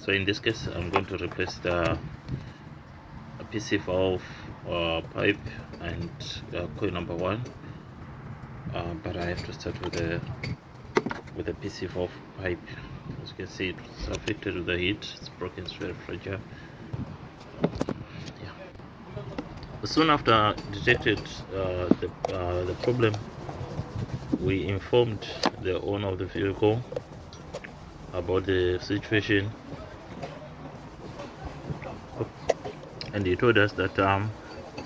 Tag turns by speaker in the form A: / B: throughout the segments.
A: So in this case, I'm going to replace the PC valve pipe and coil number 1, but I have to start with the PC valve pipe. As you can see, it's affected with the heat, it's broken, it's very fragile. Yeah. Soon after detected the problem, we informed the owner of the vehicle about the situation, and he told us that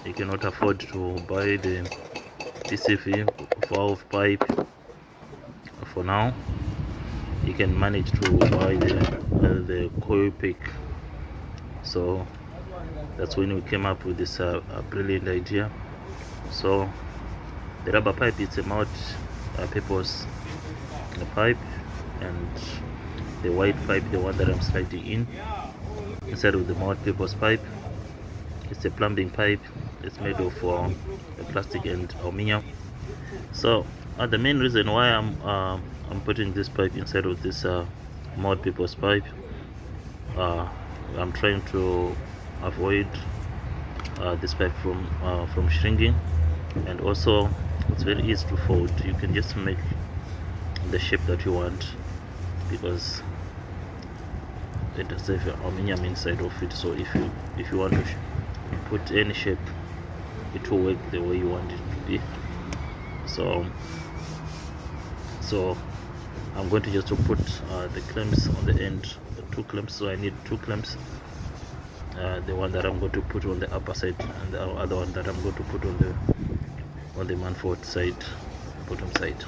A: he cannot afford to buy the PCV valve pipe for now. He can manage to buy the coil pick. So that's when we came up with this brilliant idea. So the rubber pipe is a multi-purpose pipe, and the white pipe, the one that I'm sliding in, instead of the multi-purpose pipe, it's a plumbing pipe. It's made of plastic and aluminum. So the main reason why I'm putting this pipe inside of this multi-purpose pipe, I'm trying to avoid this pipe from shrinking, and also it's very easy to fold. You can just make the shape that you want, because it does have aluminum inside of it. So if you want to put any shape, it will work the way you want it to be. So I'm going to just put the clamps on the end, the 2 clamps. So I need 2 clamps, the one that I'm going to put on the upper side, and the other one that I'm going to put on the manifold side, bottom side.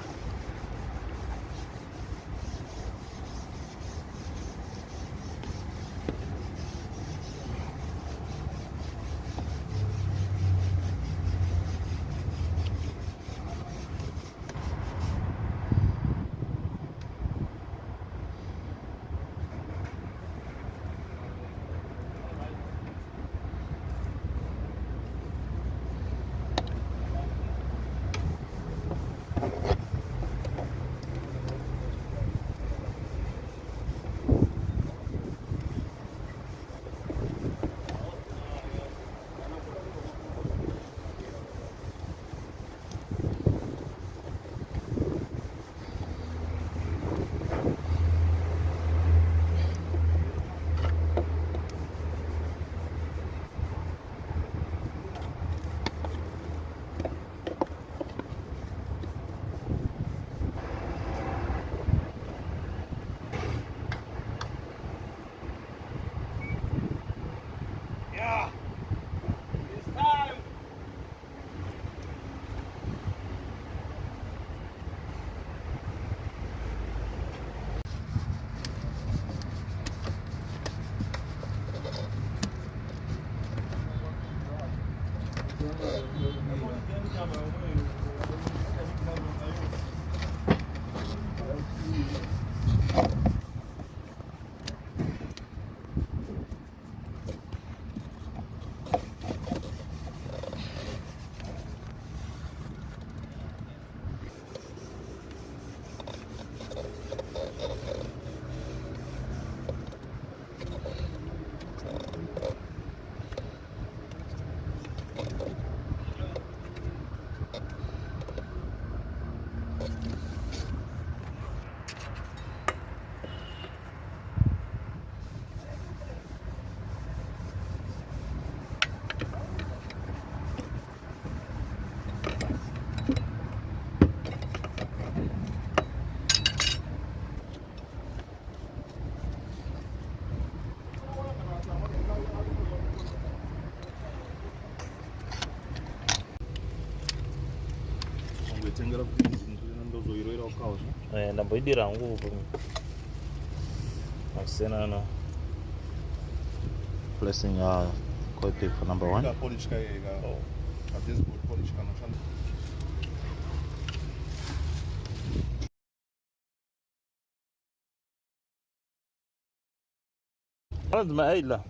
A: Ndamboidira hangu I've placing coil pick for number 1. Oh.